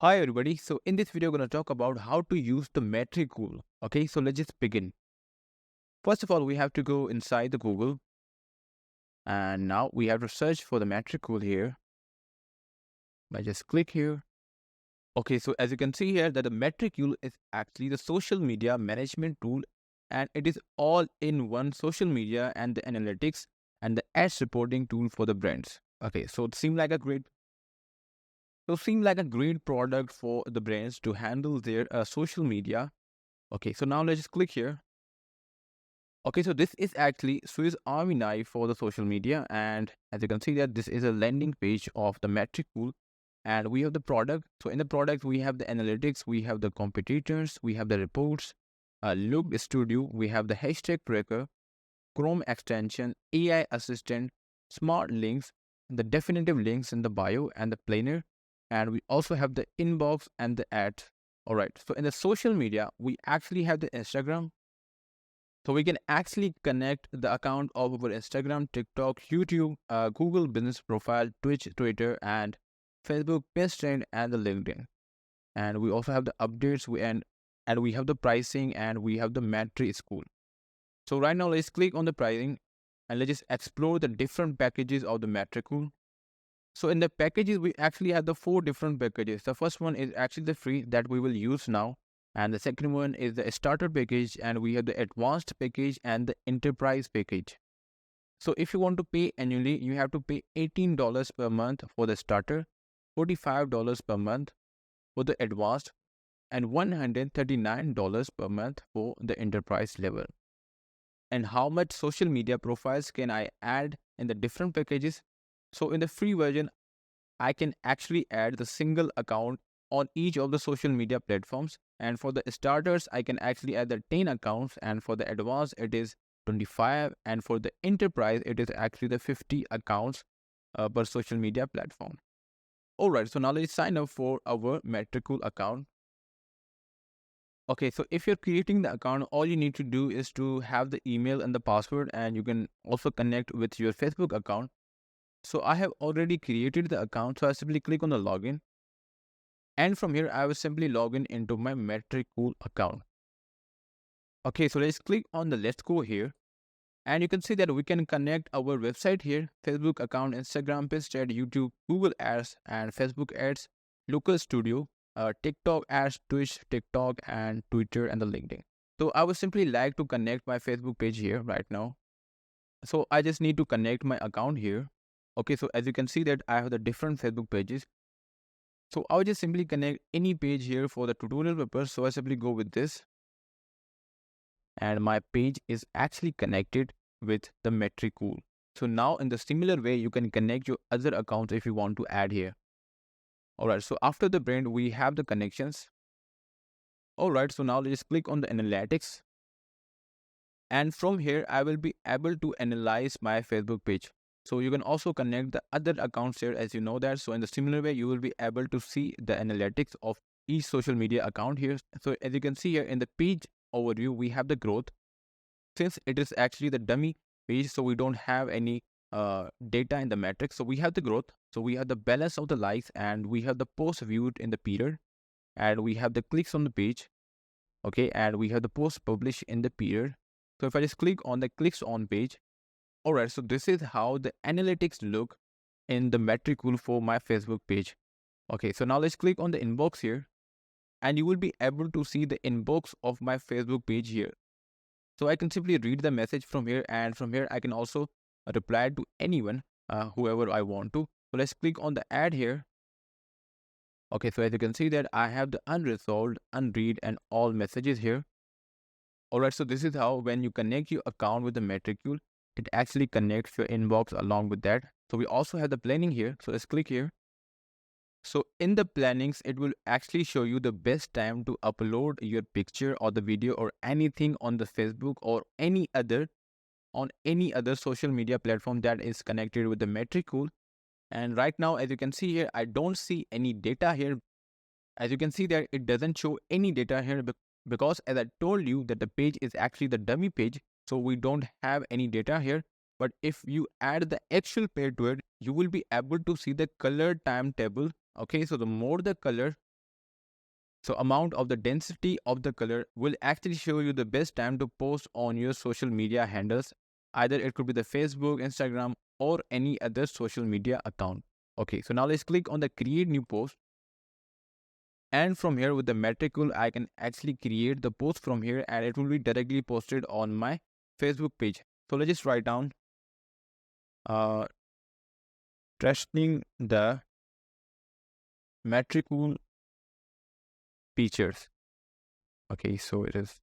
Hi everybody. So in this video, we're going to talk about how to use the Metricool. Okay, so let's just begin. First of all, we have to go inside the Google, and now we have to search for the Metricool here. I just click here. Okay, so as you can see here that the Metricool is actually the social media management tool, and it is all in one social media and the analytics and the ads reporting tool for the brands. Okay, so it seemed like a great product for the brands to handle their social media. Okay, so now let's just click here. Okay, so this is actually Swiss Army knife for the social media, and as you can see that this is a landing page of the Metricool, and we have the product. So in the product, we have the analytics, we have the competitors, we have the reports, Loop Studio, we have the hashtag tracker, Chrome extension, AI assistant, smart links, the definitive links in the bio and the planner, and we also have the inbox and the ads. All right, so in the social media, we actually have the Instagram. So we can actually connect the account of our Instagram, TikTok, YouTube, Google Business Profile, Twitch, Twitter, and Facebook, Pinterest, and the LinkedIn. And we also have the updates and we have the pricing and we have the Matri School. So right now, let's click on the pricing and let's just explore the different packages of the Metricool. So in the packages, we actually have the 4 different packages. The first one is actually the free that we will use now. And the second one is the starter package, and we have the advanced package and the enterprise package. So if you want to pay annually, you have to pay $18 per month for the starter, $45 per month for the advanced, and $139 per month for the enterprise level. And how much social media profiles can I add in the different packages? So in the free version, I can actually add the single account on each of the social media platforms. And for the starters, I can actually add the 10 accounts. And for the advanced, it is 25. And for the enterprise, it is actually the 50 accounts per social media platform. All right, so now let's sign up for our Metricool account. Okay, so if you're creating the account, all you need to do is to have the email and the password, and you can also connect with your Facebook account. So I have already created the account, so I simply click on the login. And from here, I will simply log in into my Metricool account. Okay, so let's click on the Let's Go here. And you can see that we can connect our website here, Facebook account, Instagram, Pinterest, YouTube, Google Ads, and Facebook Ads, Local Studio, TikTok Ads, Twitch, TikTok, and Twitter, and the LinkedIn. So I would simply like to connect my Facebook page here right now. So I just need to connect my account here. Okay, so as you can see that I have the different Facebook pages. So I will just simply connect any page here for the tutorial purpose. So I simply go with this. And my page is actually connected with the Metricool. So now in the similar way, you can connect your other accounts if you want to add here. All right, so after the brand, we have the connections. All right, so now let's click on the analytics. And from here, I will be able to analyze my Facebook page. So you can also connect the other accounts here as you know that. So in the similar way, you will be able to see the analytics of each social media account here. So as you can see here in the page overview, we have the growth. Since it is actually the dummy page, so we don't have any data in the metrics. So we have the growth. So we have the balance of the likes, and we have the posts viewed in the period, and we have the clicks on the page. Okay, and we have the posts published in the period. So if I just click on the clicks on page, all right, so this is how the analytics look in the Metricool for my Facebook page. Okay, so now let's click on the inbox here, and you will be able to see the inbox of my Facebook page here. So I can simply read the message from here, and from here I can also reply to anyone, whoever I want to. So let's click on the ad here. Okay, so as you can see that I have the unresolved, unread, and all messages here. Alright, so this is how when you connect your account with the Metricool, it actually connects your inbox along with that. So we also have the planning here. So let's click here. So in the plannings, it will actually show you the best time to upload your picture or the video or anything on the Facebook or any other social media platform that is connected with the Metricool. And right now, as you can see here, I don't see any data here. As you can see that it doesn't show any data here because as I told you that the page is actually the dummy page. So we don't have any data here. But if you add the actual page to it, you will be able to see the color time table. Okay, so the more the color, So amount of the density of the color will actually show you the best time to post on your social media handles. Either it could be the Facebook, Instagram, or any other social media account. Okay, so now let's click on the create new post. And from here with the Metricool, I can actually create the post from here and it will be directly posted on my Facebook page. So let's just write down uh, testing the Metricool features. Okay, so it is.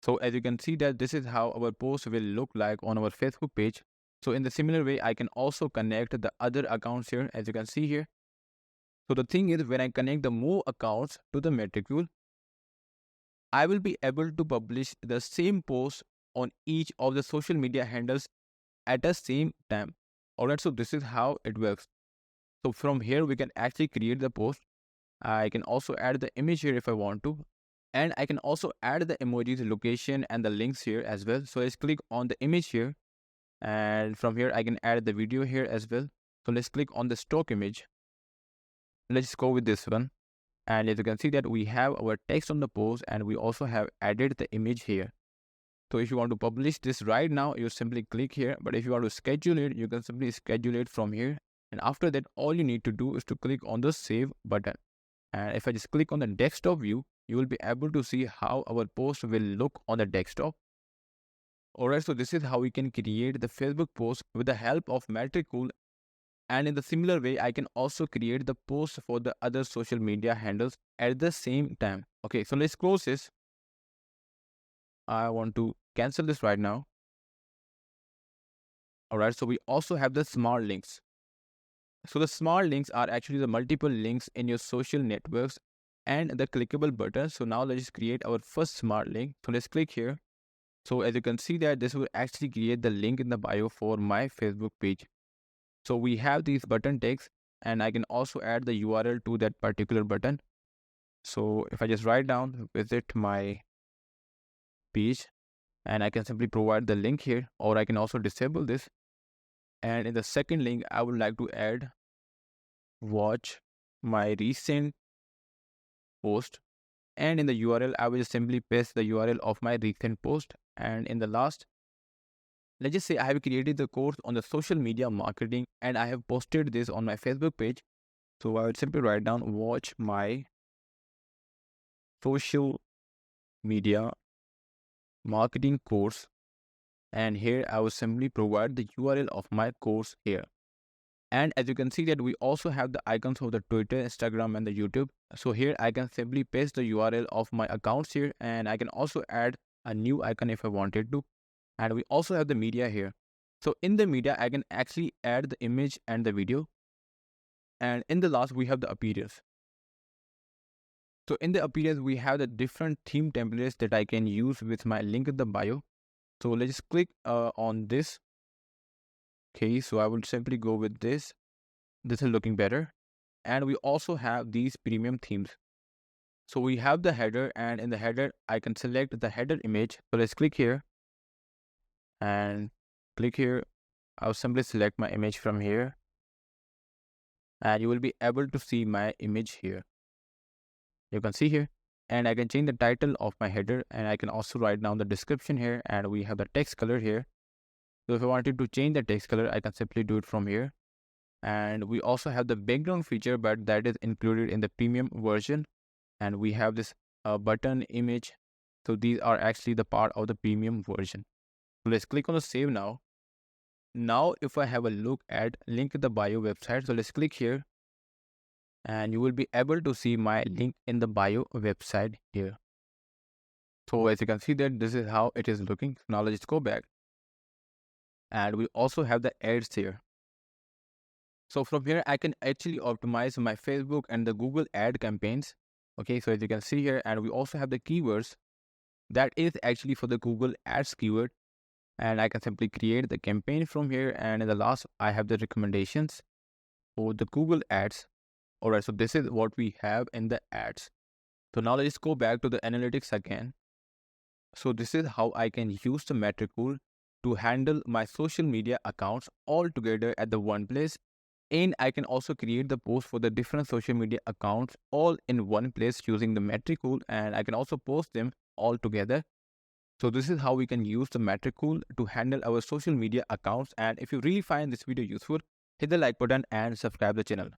So as you can see that this is how our post will look like on our Facebook page. So in the similar way, I can also connect the other accounts here, as you can see here. So the thing is, when I connect the more accounts to the Metricool, I will be able to publish the same post on each of the social media handles at the same time. Alright, so this is how it works. So from here, we can actually create the post. I can also add the image here if I want to. And I can also add the emojis, location, and the links here as well. So let's click on the image here. And from here, I can add the video here as well. So let's click on the stock image. Let's go with this one. And as you can see that we have our text on the post and we also have added the image here. So if you want to publish this right now, you simply click here. But if you want to schedule it, you can simply schedule it from here. And after that, all you need to do is to click on the save button. And if I just click on the desktop view, you will be able to see how our post will look on the desktop. Alright, so this is how we can create the Facebook post with the help of Metricool. And in the similar way, I can also create the post for the other social media handles at the same time. Okay, so let's close this. I want to cancel this right now. Alright, so we also have the smart links. So the smart links are actually the multiple links in your social networks and the clickable button. So now let's create our first smart link. So let's click here. So as you can see that this will actually create the link in the bio for my Facebook page. So we have these button tags and I can also add the URL to that particular button. So if I just write down visit my page and I can simply provide the link here, or I can also disable this. And in the second link, I would like to add watch my recent post. And in the URL, I will just simply paste the URL of my recent post. And in the last, let's just say I have created the course on the social media marketing and I have posted this on my Facebook page. So I would simply write down watch my social media marketing course. And here I will simply provide the URL of my course here. And as you can see that we also have the icons of the Twitter, Instagram, and the YouTube. So here I can simply paste the URL of my accounts here, and I can also add a new icon if I wanted to. And we also have the media here. So in the media, I can actually add the image and the video. And in the last, we have the appearance. So in the appearance, we have the different theme templates that I can use with my link in the bio. So let's just click on this. Okay, so I will simply go with this. This is looking better. And we also have these premium themes. So we have the header, and in the header, I can select the header image. So let's click here and click here. I'll simply select my image from here. And you will be able to see my image here. You can see here. And I can change the title of my header, and I can also write down the description here. And we have the text color here. So if I wanted to change the text color, I can simply do it from here. And we also have the background feature, but that is included in the premium version. And we have this button image. So these are actually the part of the premium version. So let's click on the save now. Now, if I have a look at link in the bio website, so let's click here. And you will be able to see my link in the bio website here. So as you can see that this is how it is looking. Now let's go back. And we also have the ads here. So from here, I can actually optimize my Facebook and the Google ad campaigns. Okay, so as you can see here, and we also have the keywords that is actually for the Google ads keyword. And I can simply create the campaign from here. And in the last, I have the recommendations for the Google ads. All right, so this is what we have in the ads. So now let's go back to the analytics again. So this is how I can use the Metricool to handle my social media accounts all together at the one place. And I can also create the post for the different social media accounts all in one place using the Metricool, and I can also post them all together. So this is how we can use the Metricool to handle our social media accounts. And if you really find this video useful, hit the like button and subscribe the channel.